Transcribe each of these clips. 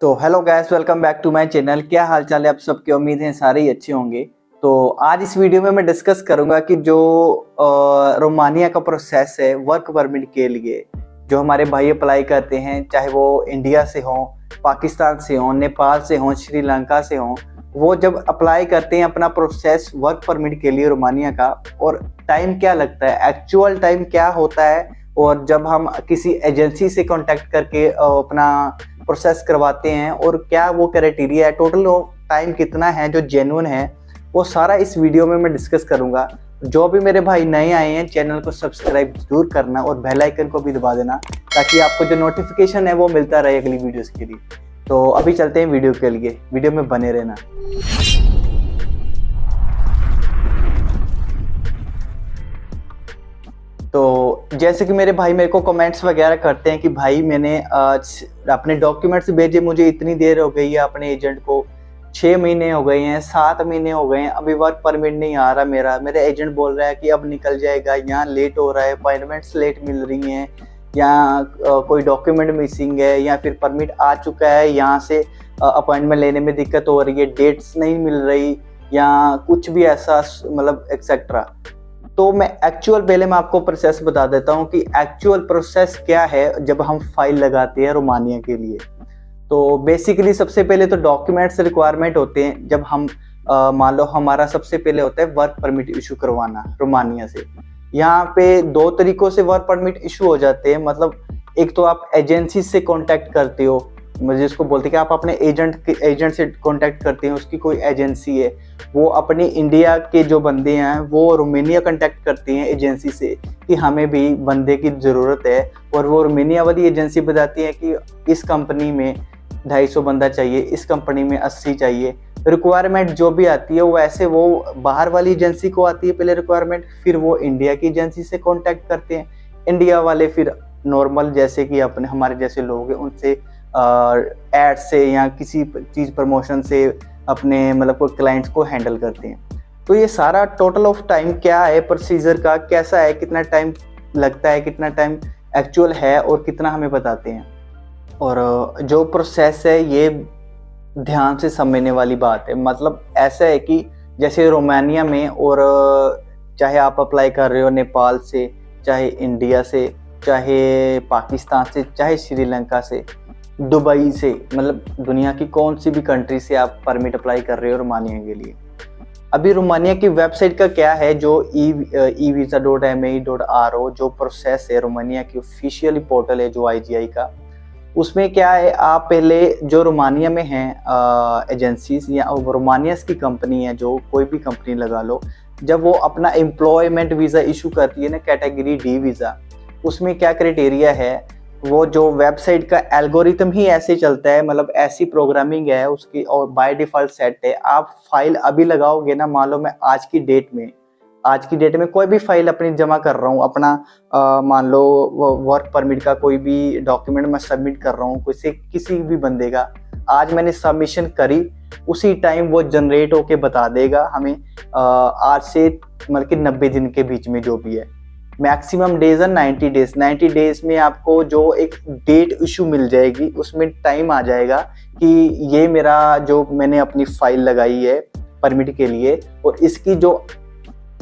तो hello guys, welcome back to my channel. क्या हाल चाल है आप सबके? उम्मीद है सारे ही अच्छे होंगे। तो आज इस वीडियो में मैं डिस्कस करूंगा कि जो रोमानिया का प्रोसेस है वर्क परमिट के लिए, जो हमारे भाई अप्लाई करते हैं, चाहे वो इंडिया से हो, पाकिस्तान से हो, नेपाल से हो, श्रीलंका से हो, वो जब अप्लाई करते हैं अपना प्रोसेस वर्क परमिट के लिए रोमानिया का, और टाइम क्या लगता है, एक्चुअल टाइम क्या होता है, और जब हम किसी एजेंसी से कांटेक्ट करके अपना प्रोसेस करवाते हैं और क्या वो क्राइटेरिया है, टोटल टाइम कितना है जो जेन्युइन है, वो सारा इस वीडियो में मैं डिस्कस करूंगा। जो भी मेरे भाई नए आए हैं, चैनल को सब्सक्राइब जरूर करना और बेल आइकन को भी दबा देना, ताकि आपको जो नोटिफिकेशन है वो मिलता रहे अगली वीडियोस के लिए। तो अभी चलते हैं वीडियो के लिए, वीडियो में बने रहना। तो जैसे कि मेरे भाई मेरे को कमेंट्स वगैरह करते हैं कि भाई मैंने अपने डॉक्यूमेंट्स भेजे, मुझे इतनी देर हो गई है, अपने एजेंट को 6 महीने हो गए हैं, 7 महीने हो गए हैं, अभी वर्क परमिट नहीं आ रहा मेरा एजेंट बोल रहा है कि अब निकल जाएगा, यहाँ लेट हो रहा है, अपॉइंटमेंट्स लेट मिल रही हैं, या कोई डॉक्यूमेंट मिसिंग है, या फिर परमिट आ चुका है, यहाँ से अपॉइंटमेंट लेने में दिक्कत हो रही है, डेट्स नहीं मिल रही, या कुछ भी ऐसा, मतलब एक्सेट्रा। तो मैं पहले मैं आपको प्रोसेस बता देता हूँ कि एक्चुअल प्रोसेस क्या है जब हम फाइल लगाते हैं रोमानिया के लिए। तो बेसिकली सबसे पहले तो डॉक्यूमेंट्स रिक्वायरमेंट होते हैं। जब हम मान लो हमारा सबसे पहले होता है वर्क परमिट इशू करवाना रोमानिया से। यहाँ पे 2 तरीकों से वर्क परमिट इशू हो जाते हैं। मतलब एक तो आप एजेंसी से कांटेक्ट करते हो, मुझे इसको बोलते हैं कि आप अपने एजेंट से कांटेक्ट करते हैं, उसकी कोई एजेंसी है, वो अपनी इंडिया के जो बंदे हैं वो रोमानिया कांटेक्ट करते हैं एजेंसी से कि हमें भी बंदे की ज़रूरत है, और वो रोमानिया वाली एजेंसी बताती है कि इस कंपनी में 250 बंदा चाहिए, इस कंपनी में 80 चाहिए। रिक्वायरमेंट जो भी आती है वो ऐसे वो बाहर वाली एजेंसी को आती है पहले रिक्वायरमेंट, फिर वो इंडिया की एजेंसी से कांटेक्ट करते हैं। इंडिया वाले फिर नॉर्मल जैसे कि अपने हमारे जैसे लोग हैं उनसे एड से या किसी चीज़ प्रमोशन से अपने मतलब कोई क्लाइंट्स को हैंडल करते हैं। तो ये सारा टोटल ऑफ टाइम क्या है, प्रोसीजर का कैसा है, कितना टाइम लगता है, कितना टाइम एक्चुअल है, और कितना हमें बताते हैं। और जो प्रोसेस है ये ध्यान से समझने वाली बात है। मतलब ऐसा है कि जैसे रोमानिया में, और चाहे आप अप्लाई कर रहे हो नेपाल से, चाहे इंडिया से, चाहे पाकिस्तान से, चाहे श्रीलंका से, दुबई से, मतलब दुनिया की कौन सी भी कंट्री से आप परमिट अप्लाई कर रहे हो रोमानिया के लिए। अभी रोमानिया की वेबसाइट का क्या है, जो evisa.me.ro जो प्रोसेस है, रोमानिया की ऑफिशियली पोर्टल है जो IGI का, उसमें क्या है, आप पहले जो रोमानिया में हैं एजेंसीज या रोमानिया की कंपनी है, जो कोई भी कंपनी लगा लो, जब वो अपना एम्प्लॉयमेंट वीज़ा इशू करती है ना, कैटेगरी D वीज़ा, उसमें क्या क्राइटेरिया है, वो जो वेबसाइट का एल्गोरिथम ही ऐसे चलता है, मतलब ऐसी प्रोग्रामिंग है उसकी, और बाय डिफ़ॉल्ट सेट है। आप फाइल अभी लगाओगे ना, मान लो मैं आज की डेट में कोई भी फाइल अपनी जमा कर रहा हूँ, अपना मान लो वर्क परमिट का कोई भी डॉक्यूमेंट मैं सबमिट कर रहा हूँ किसी भी बंदे का, आज मैंने सबमिशन करी, उसी टाइम वो जनरेट होके बता देगा हमें आज से मतलब कि 90 दिन के बीच में जो भी है। मैक्सिमम डेज है 90 डेज। 90 डेज में आपको जो एक डेट इशू मिल जाएगी, उसमें टाइम आ जाएगा कि ये मेरा जो मैंने अपनी फाइल लगाई है परमिट के लिए, और इसकी जो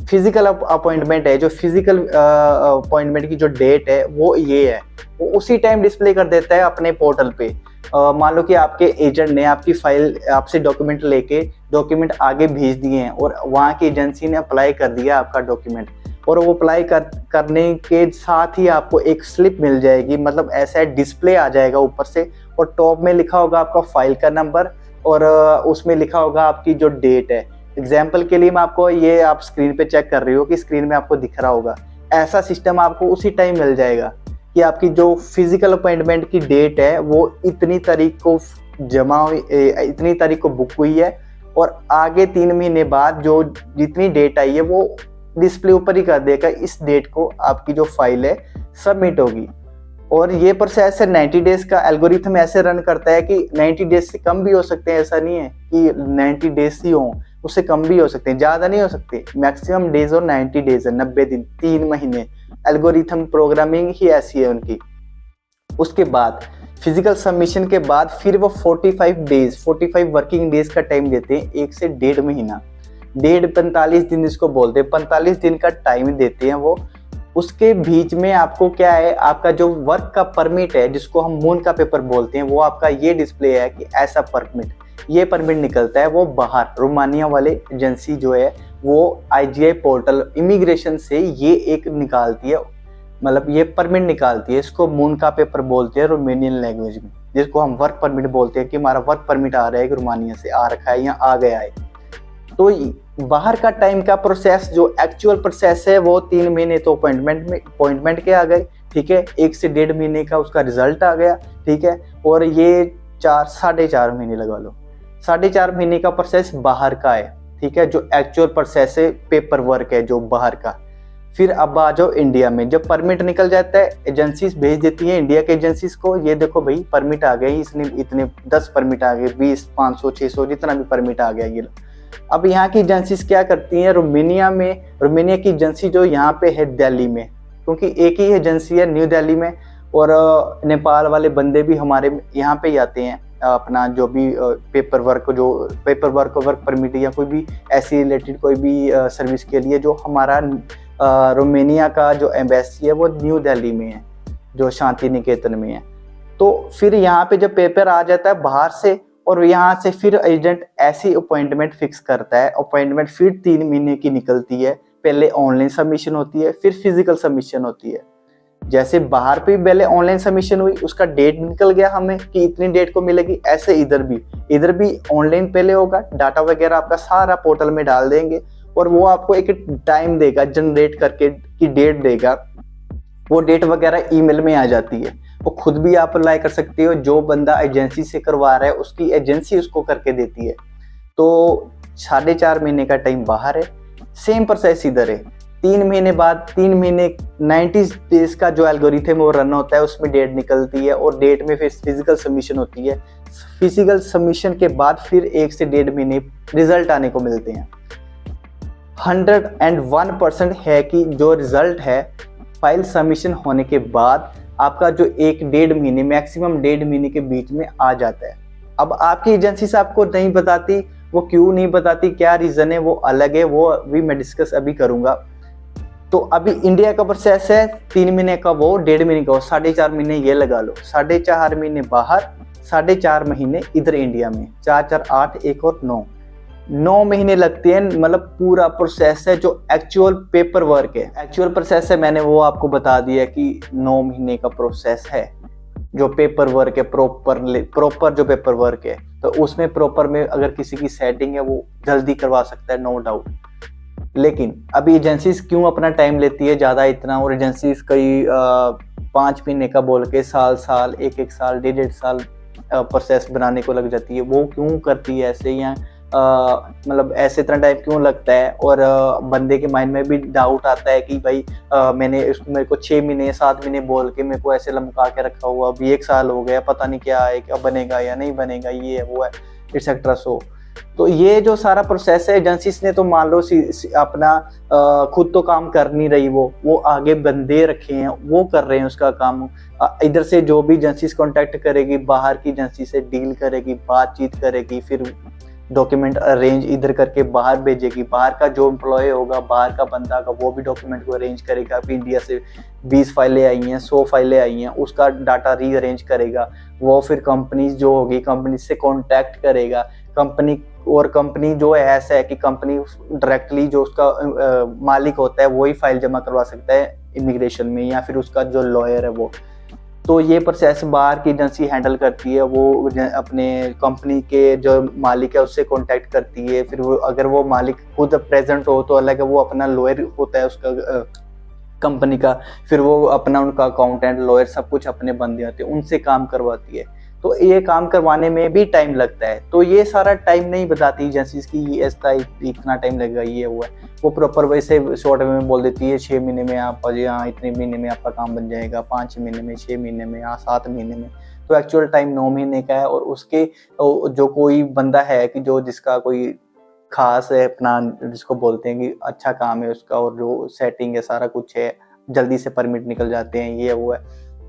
फिजिकल अपॉइंटमेंट है, जो फिजिकल अपॉइंटमेंट की जो डेट है वो ये है, वो उसी टाइम डिस्प्ले कर देता है अपने पोर्टल पे। मान लो कि आपके एजेंट ने आपकी फाइल आपसे डॉक्यूमेंट आगे भेज दिए हैं, और वहाँ की एजेंसी ने अप्लाई कर दिया आपका डॉक्यूमेंट, और वो अप्लाई करने के साथ ही आपको एक स्लिप मिल जाएगी। मतलब ऐसा डिस्प्ले आ जाएगा ऊपर से, और टॉप में लिखा होगा आपका फाइल का नंबर, और उसमें लिखा होगा आपकी जो डेट है। एग्जाम्पल के लिए मैं आपको, ये आप स्क्रीन पे चेक कर रही हो कि स्क्रीन में आपको दिख रहा होगा, ऐसा सिस्टम आपको उसी टाइम मिल जाएगा कि आपकी जो फिजिकल अपॉइंटमेंट की डेट है वो इतनी तारीख को इतनी तारीख को बुक हुई है, और आगे 3 महीने बाद जो जितनी डेट आई है वो डिस्प्ले ऊपर ही कर देगा, इस डेट को आपकी जो फाइल है सबमिट होगी। और ये प्रोसेस है 90 डेज का। एल्गोरिथम ऐसे रन करता है कि 90 डेज से कम भी हो सकते हैं, ऐसा नहीं है कि 90 डेज ही हो, उससे कम भी हो सकते हैं, ज़्यादा नहीं हो सकते। मैक्सिमम डेज और 90 डेज है, 90 दिन, 3 महीने। एल्गोरिथम प्रोग्रामिंग ही ऐसी है उनकी। उसके बाद फिजिकल सबमिशन के बाद फिर वो 45 वर्किंग डेज का टाइम देते हैं, 1 से 1.5 महीना, 45 दिन जिसको बोलते हैं, 45 दिन का टाइम देते हैं वो। उसके बीच में आपको क्या है, आपका जो वर्क का परमिट है जिसको हम मून का पेपर बोलते हैं, वो आपका ये डिस्प्ले है कि ऐसा परमिट, ये परमिट निकलता है वो बाहर रोमानिया वाले एजेंसी जो है वो IGI पोर्टल इमिग्रेशन से ये एक निकालती है, मतलब ये परमिट निकालती है। इसको मून का पेपर बोलते हैं रोमानियन लैंग्वेज में, जिसको हम वर्क परमिट बोलते हैं कि हमारा वर्क परमिट आ रहा है कि रोमानिया से आ रखा है या आ गया है। तो बाहर का टाइम का प्रोसेस जो एक्चुअल प्रोसेस है वो 3 महीने तो अपॉइंटमेंट के आ गए, ठीक है, 1 से 1.5 महीने का उसका रिजल्ट आ गया, ठीक है, और ये 4-4.5 महीने लगा लो, 4.5 महीने का प्रोसेस बाहर का है, ठीक है, जो एक्चुअल प्रोसेस है, पेपर वर्क है जो बाहर का। फिर अब आ जाओ इंडिया में, जब परमिट निकल जाता है एजेंसीज भेज देती हैं इंडिया के एजेंसीज को, ये देखो भाई परमिट आ गए, इसने इतने 10 परमिट आ गए, 20, 500, 600 जितना भी परमिट आ गया ये। अब यहाँ की एजेंसीज क्या करती हैं, रोमानिया की एजेंसी जो यहाँ पे है दिल्ली में, क्योंकि एक ही एजेंसी है न्यू दिल्ली में, और नेपाल वाले बंदे भी हमारे यहाँ पे ही आते हैं, अपना जो भी पेपर वर्क वर्क परमिट या कोई भी ऐसी रिलेटेड कोई भी सर्विस के लिए, जो हमारा रोमानिया का जो एम्बेसी है वो न्यू दिल्ली में है, जो शांति निकेतन में है। तो फिर यहाँ पे जब पेपर आ जाता है बाहर से, और यहाँ से फिर एजेंट ऐसी अपॉइंटमेंट फिक्स करता है, अपॉइंटमेंट फिर 3 महीने की निकलती है, पहले ऑनलाइन सबमिशन होती है, फिर फिजिकल सबमिशन होती है। जैसे बाहर पे पहले ऑनलाइन सबमिशन हुई, उसका डेट निकल गया हमें कि इतनी डेट को मिलेगी, ऐसे इधर भी ऑनलाइन पहले होगा, डाटा वगैरह आपका सारा पोर्टल में डाल देंगे, और वो आपको एक टाइम देगा जनरेट करके की डेट देगा, वो डेट वगैरह ईमेल में आ जाती है, वो खुद भी आप अप्लाई कर सकते हो, जो बंदा एजेंसी से करवा रहा है उसकी एजेंसी उसको करके देती है। तो 4.5 महीने का टाइम बाहर है, सेम प्रोसेस इधर है, 3 महीने बाद 3 महीने 90 डेज का जो एल्गोरिथम वो रन होता है, उसमें डेट निकलती है, और डेट में फिर फिजिकल सबमिशन होती है, फिजिकल सबमिशन के बाद फिर 1 से 1.5 महीने रिजल्ट आने को मिलते हैं। 101% है कि जो रिजल्ट है फाइल सबमिशन होने के बाद आपका जो 1-1.5 महीने, मैक्सिमम 1.5 महीने के बीच में आ जाता है। अब आपकी एजेंसी से आपको नहीं बताती, वो क्यों नहीं बताती, क्या रीजन है, वो अलग है, वो भी मैं डिस्कस अभी करूंगा। तो अभी इंडिया का प्रोसेस है 3 महीने का, वो 1.5 महीने का, वो 4.5 महीने ये लगा लो, 4.5 महीने बाहर, 4.5 महीने इधर इंडिया में, 4-4 8, 1 और 9 महीने लगते हैं, मतलब पूरा प्रोसेस है जो एक्चुअल पेपर वर्क है, एक्चुअल प्रोसेस है, मैंने वो आपको बता दिया कि 9 महीने का प्रोसेस है जो पेपर वर्क है, प्रॉपर जो पेपर वर्क है। तो उसमें प्रॉपर में अगर किसी की सेटिंग है वो जल्दी करवा सकता है, नो डाउट। लेकिन अभी एजेंसीज क्यों अपना टाइम लेती है ज़्यादा इतना, और एजेंसीज कई 5 महीने का बोल के साल 1 साल 1.5 साल प्रोसेस बनाने को लग जाती है, वो क्यों करती है ऐसे, या मतलब ऐसे इतना टाइम क्यों लगता है। और बंदे के माइंड में भी डाउट आता है कि भाई मेरे को 6 महीने 7 महीने बोल के मेरे को ऐसे लमका के रखा हुआ, अभी 1 साल हो गया, पता नहीं क्या है, क्या बनेगा या नहीं बनेगा, ये है वो है, एक्सेट्रा। तो ये जो सारा प्रोसेस है, एजेंसीज ने तो मान लो अपना खुद तो काम कर नहीं रही, वो आगे बंदे रखे हैं, वो कर रहे हैं उसका काम। इधर से जो भी एजेंसीज कांटेक्ट करेगी, बाहर की एजेंसी से डील करेगी, बातचीत करेगी, फिर डॉक्यूमेंट अरेंज इधर करके बाहर भेजेगी, बाहर का जो एम्प्लॉय होगा, बाहर का बंदा का, वो भी डॉक्यूमेंट को अरेंज करेगा। अभी इंडिया से 20 फाइलें आई हैं, 100 फाइलें आई हैं, उसका डाटा रीअरेंज करेगा, वो फिर कंपनी जो होगी कंपनी से कांटेक्ट करेगा, कंपनी जो है ऐसा है कि कंपनी डायरेक्टली जो उसका मालिक होता है वही फाइल जमा करवा सकता है इमिग्रेशन में, या फिर उसका जो लॉयर है वो। तो ये प्रोसेस बाहर की एजेंसी हैंडल करती है, वो अपने कंपनी के जो मालिक है उससे कांटेक्ट करती है, फिर वो अगर वो मालिक खुद प्रेजेंट हो तो अलग है, वो अपना लॉयर होता है उसका कंपनी का, फिर वो अपना उनका अकाउंटेंट लॉयर सब कुछ अपने बंदे होते हैं, उनसे काम करवाती है। तो ये काम करवाने में भी टाइम लगता है, तो ये सारा टाइम नहीं बताती एजेंसीज की ये ऐसा इतना टाइम लगेगा, ये हुआ है, वो प्रॉपर वैसे शॉर्ट में बोल देती है 6 महीने में आप, यहाँ इतने महीने में आपका काम बन जाएगा, 5 महीने में, 6 महीने में, यहाँ 7 महीने में। तो एक्चुअल टाइम 9 महीने का है। और उसके जो कोई बंदा है कि जो जिसका कोई खास है अपना, जिसको बोलते हैं कि अच्छा काम है उसका, और जो सेटिंग है सारा कुछ है, जल्दी से परमिट निकल जाते हैं, ये वो है,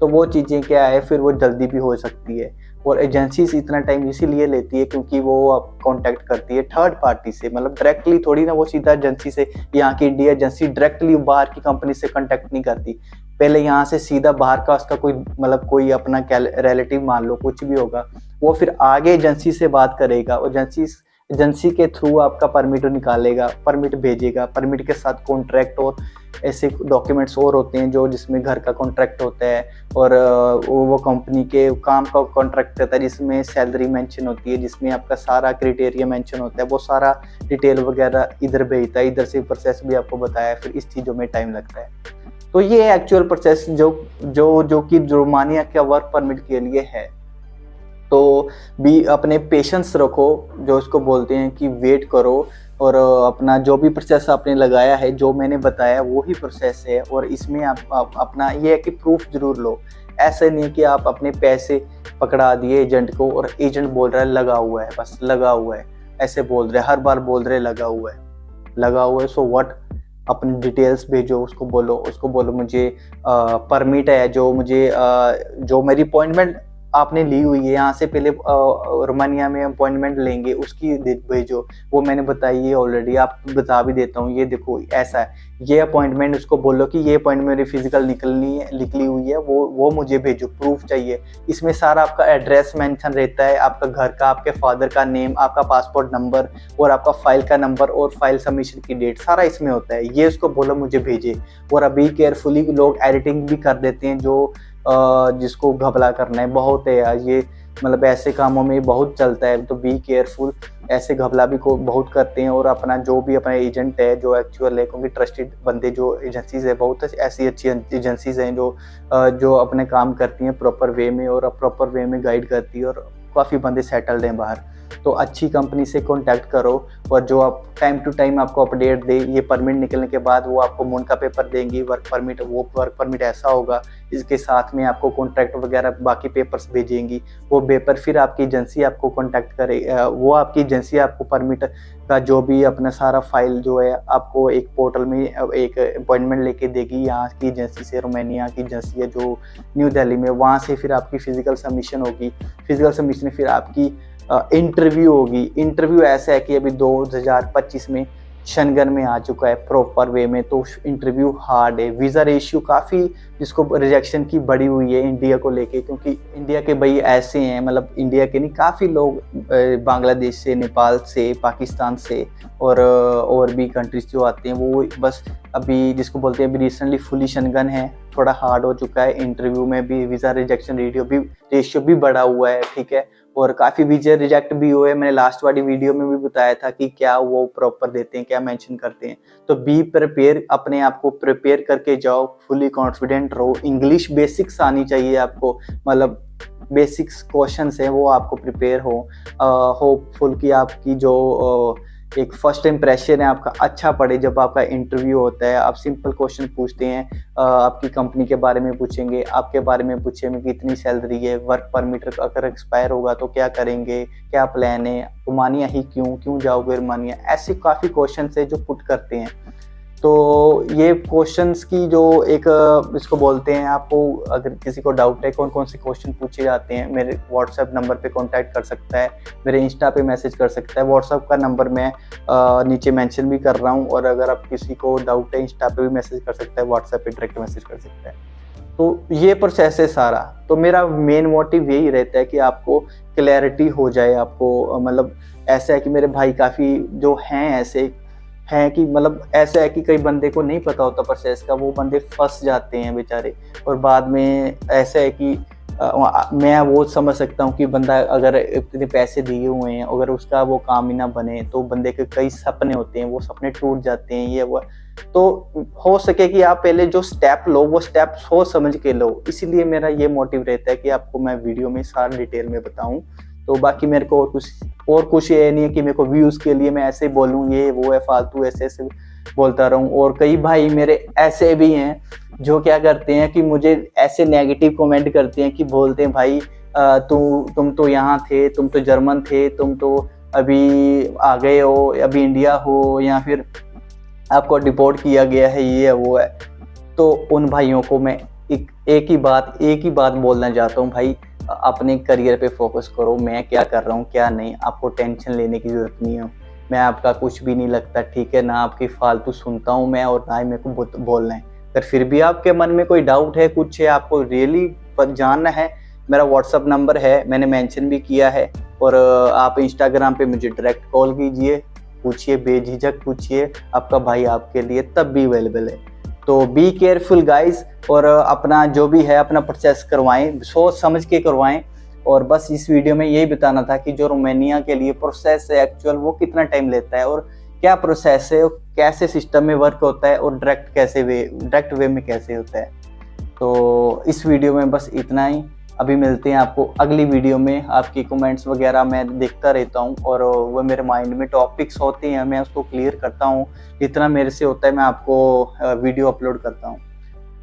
तो वो चीज़ें क्या है, फिर वो जल्दी भी हो सकती है। और एजेंसीज इतना टाइम इसीलिए लेती है क्योंकि वो आप कांटेक्ट करती है थर्ड पार्टी से, मतलब डायरेक्टली थोड़ी ना वो सीधा एजेंसी से, यहाँ की इंडिया एजेंसी डायरेक्टली बाहर की कंपनी से कांटेक्ट नहीं करती। पहले यहाँ से सीधा बाहर का उसका कोई मतलब कोई अपना रिलेटिव मान लो कुछ भी होगा, वो फिर आगे एजेंसी से बात करेगा, एजेंसी के थ्रू आपका परमिट निकालेगा, परमिट भेजेगा, परमिट के साथ कॉन्ट्रैक्ट और ऐसे डॉक्यूमेंट्स और होते हैं जो जिसमें घर का कॉन्ट्रैक्ट होता है, और वो कंपनी के काम का कॉन्ट्रैक्ट रहता है जिसमें सैलरी मेंशन होती है, जिसमें आपका सारा क्राइटेरिया मेंशन होता है, वो सारा डिटेल वगैरह इधर भेजता है, इधर से प्रोसेस भी आपको बताया, फिर इस चीज़ों में टाइम लगता है। तो ये एक्चुअल प्रोसेस जो कि रोमानिया का वर्क परमिट के लिए है। तो भी अपने पेशेंस रखो, जो इसको बोलते हैं कि वेट करो, और अपना जो भी प्रोसेस आपने लगाया है, जो मैंने बताया वो ही प्रोसेस है, और इसमें आप अपना ये है कि प्रूफ जरूर लो। ऐसा नहीं है कि आप अपने पैसे पकड़ा दिए एजेंट को और एजेंट बोल रहा है लगा हुआ है, बस लगा हुआ है, ऐसे बोल रहे हर बार बोल रहे लगा हुआ है, लगा हुआ है। सो व्हाट, अपनी डिटेल्स भेजो, उसको बोलो मुझे परमिट है, जो मुझे जो मेरी अपॉइंटमेंट आपने ली हुई है, यहाँ से पहले रोमानिया में अपॉइंटमेंट लेंगे उसकी भेजो, वो मैंने बताई है ऑलरेडी, आप बता भी देता हूँ, ये देखो ऐसा है, ये अपॉइंटमेंट, उसको बोलो कि ये अपॉइंटमेंट मेरी फिजिकल निकली हुई है, वो मुझे भेजो, प्रूफ चाहिए। इसमें सारा आपका एड्रेस मेंशन रहता है, आपका घर का, आपके फादर का नेम, आपका पासपोर्ट नंबर, और आपका फाइल का नंबर, और फाइल सबमिशन की डेट, सारा इसमें होता है। ये उसको बोलो मुझे भेजे। और अभी केयरफुली लोग एडिटिंग भी कर देते हैं, जो जिसको घबला करना है बहुत है यार, ये मतलब ऐसे कामों में बहुत चलता है, तो बी केयरफुल। ऐसे घबला भी को बहुत करते हैं, और अपना जो भी अपना एजेंट है जो एक्चुअल है, क्योंकि ट्रस्टेड बंदे जो एजेंसीज है, बहुत ऐसी अच्छी एजेंसीज हैं जो अपने काम करती हैं प्रॉपर वे में, और प्रॉपर वे में गाइड करती है, और काफ़ी बंदे सेटल्ड हैं बाहर। तो अच्छी कंपनी से कॉन्टैक्ट करो, और जो आप टाइम टू टाइम आपको अपडेट दे। ये परमिट निकलने के बाद वो आपको मून का पेपर देंगी, वर्क परमिट। वो वर्क परमिट ऐसा होगा, इसके साथ में आपको कॉन्ट्रैक्ट वगैरह बाकी पेपर्स भेजेंगी। वो पेपर फिर आपकी एजेंसी आपको कॉन्टैक्ट करे, वो आपकी एजेंसी आपको परमिट का जो भी अपना सारा फाइल जो है आपको एक पोर्टल में एक अपॉइंटमेंट लेके देगी, यहाँ की एजेंसी से, रोमानिया की एजेंसी है जो न्यू दिल्ली में। वहाँ से फिर आपकी फिजिकल सबमिशन होगी, फिजिकल सबमिशन फिर आपकी इंटरव्यू होगी। इंटरव्यू ऐसा है कि अभी 2025 में शंघन में आ चुका है प्रॉपर वे में, तो इंटरव्यू हार्ड है। वीज़ा रेशियो काफ़ी जिसको रिजेक्शन की बढ़ी हुई है इंडिया को लेके, क्योंकि इंडिया के भाई ऐसे हैं, मतलब इंडिया के नहीं, काफ़ी लोग बांग्लादेश से, नेपाल से, पाकिस्तान से, और भी कंट्रीज जो आते हैं, वो बस अभी जिसको बोलते हैं अभी रिसेंटली फुली शंघन है, थोड़ा हार्ड हो चुका है। इंटरव्यू में भी वीज़ा रिजेक्शन रेशियो भी बढ़ा हुआ है, ठीक है। और काफ़ी वीज़ा रिजेक्ट भी हुए। मैंने लास्ट वाली वीडियो में भी बताया था कि क्या वो प्रॉपर देते हैं, क्या मेंशन करते हैं। तो बी प्रिपेयर, अपने आप को प्रिपेयर करके जाओ, फुली कॉन्फिडेंट रहो। इंग्लिश बेसिक्स आनी चाहिए आपको, मतलब बेसिक्स क्वेश्चंस हैं वो आपको प्रिपेयर हो। होपफुल कि आपकी जो एक फर्स्ट इम्प्रेशन है आपका अच्छा पड़े। जब आपका इंटरव्यू होता है, आप सिंपल क्वेश्चन पूछते हैं, आपकी कंपनी के बारे में पूछेंगे, आपके बारे में पूछेंगे कि कितनी सैलरी है, वर्क परमिट अगर एक्सपायर होगा तो क्या करेंगे, क्या प्लान है, रोमानिया ही क्यों जाओगे रोमानिया। ऐसे काफ़ी क्वेश्चन है जो पुट करते हैं। तो ये क्वेश्चंस की जो एक इसको बोलते हैं, आपको अगर किसी को डाउट है कौन कौन से क्वेश्चन पूछे जाते हैं, मेरे व्हाट्सएप नंबर पे कांटेक्ट कर सकता है, मेरे इंस्टा पे मैसेज कर सकता है। व्हाट्सएप का नंबर मैं नीचे मेंशन भी कर रहा हूँ, और अगर आप किसी को डाउट है इंस्टा पे भी मैसेज कर सकता है, व्हाट्सएप पे डायरेक्ट मैसेज कर सकता है। तो ये प्रोसेस है सारा। तो मेरा मेन मोटिव यही रहता है कि आपको क्लैरिटी हो जाए। आपको मतलब ऐसा है कि मेरे भाई काफ़ी जो हैं ऐसे हैं कि मतलब ऐसा है कि कई बंदे को नहीं पता होता प्रोसेस का, वो बंदे फंस जाते हैं बेचारे। और बाद में ऐसा है कि मैं वो समझ सकता हूँ कि बंदा अगर इतने पैसे दिए हुए हैं, अगर उसका वो काम ही ना बने, तो बंदे के कई सपने होते हैं, वो सपने टूट जाते हैं, ये वो। तो हो सके कि आप पहले जो स्टेप लो, वो स्टेप सोच समझ के लो। इसीलिए मेरा ये मोटिव रहता है कि आपको मैं वीडियो में सारा डिटेल में बताऊं। तो बाकी मेरे को और कुछ ये नहीं है कि मेरे को व्यूज़ के लिए मैं ऐसे बोलूँ, ये वो है, फालतू ऐसे बोलता रहूँ। और कई भाई मेरे ऐसे भी हैं जो क्या करते हैं कि मुझे ऐसे नेगेटिव कमेंट करते हैं कि बोलते हैं भाई तुम तो यहाँ थे, तुम तो जर्मन थे, तुम तो अभी आ गए हो, अभी इंडिया हो, या फिर आपको डिपोर्ट किया गया है, ये है वो है। तो उन भाइयों को मैं एक एक ही बात बोलना चाहता हूँ भाई, अपने करियर पे फोकस करो। मैं क्या कर रहा हूँ क्या नहीं, आपको टेंशन लेने की जरूरत नहीं है। मैं आपका कुछ भी नहीं लगता, ठीक है ना, आपकी फालतू सुनता हूँ मैं, और ना ही मेरे को बोलना है। अगर फिर भी आपके मन में कोई डाउट है, कुछ है, आपको रियली जानना है, मेरा व्हाट्सअप नंबर है, मैंने मेंशन भी किया है। और आप इंस्टाग्राम पे मुझे डायरेक्ट कॉल कीजिए, पूछिए, बेझिझक पूछिए, आपका भाई आपके लिए तब भी अवेलेबल है। तो बी केयरफुल गाइस, और अपना जो भी है अपना प्रोसेस करवाएं, सोच समझ के करवाएं। और बस इस वीडियो में यही बताना था कि जो रोमानिया के लिए प्रोसेस है एक्चुअल, वो कितना टाइम लेता है, और क्या प्रोसेस है, कैसे सिस्टम में वर्क होता है, और डायरेक्ट वे में कैसे होता है। तो इस वीडियो में बस इतना ही। अभी मिलते हैं आपको अगली वीडियो में। आपकी कमेंट्स वगैरह मैं देखता रहता हूँ, और वो मेरे माइंड में टॉपिक्स होते हैं, मैं उसको क्लियर करता हूँ। जितना मेरे से होता है मैं आपको वीडियो अपलोड करता हूँ।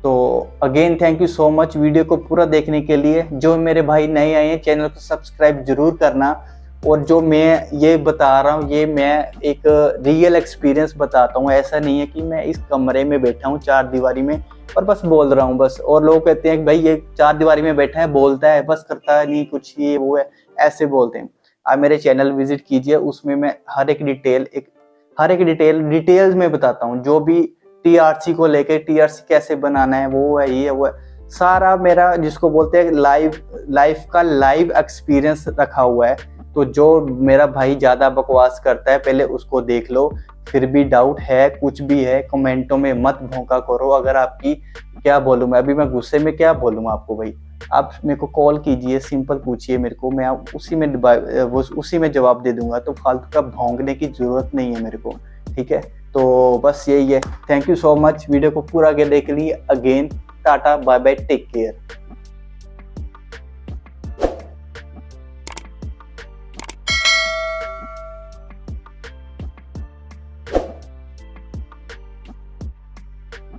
तो again thank you so much video को पूरा देखने के लिए। जो मेरे भाई नए आए हैं, चैनल को सब्सक्राइब जरूर करना। और जो मैं ये बता रहा हूँ, ये मैं एक रियल एक्सपीरियंस बताता हूँ। ऐसा नहीं है कि मैं इस कमरे में बैठा हूँ चार दीवारी में और बस बोल रहा हूँ बस, और लोग कहते हैं कि भाई ये चार दीवारी में बैठा है, बोलता है बस, करता है नहीं कुछ, ये वो है, ऐसे बोलते हैं। आप मेरे चैनल विजिट कीजिए, उसमें मैं हर एक डिटेल्स में बताता हूँ। जो भी टीआरसी को लेके, टीआरसी कैसे बनाना है, वो है, ये वो है, सारा मेरा जिसको बोलते हैं लाइफ का लाइव एक्सपीरियंस रखा हुआ है। तो जो मेरा भाई ज्यादा बकवास करता है, पहले उसको देख लो। फिर भी डाउट है, कुछ भी है, कमेंटों में मत भौंका करो। अगर आपकी, क्या बोलूं मैं, अभी मैं गुस्से में क्या बोलूं आपको भाई। आप मेरे को कॉल कीजिए, सिंपल पूछिए मेरे को, मैं उसी में जवाब दे दूंगा। तो फालतू का भौंकने की जरूरत नहीं है मेरे को, ठीक है। तो बस यही है। Thank you so much video को पूरा के देखने के लिए। Again tata bye bye, take care.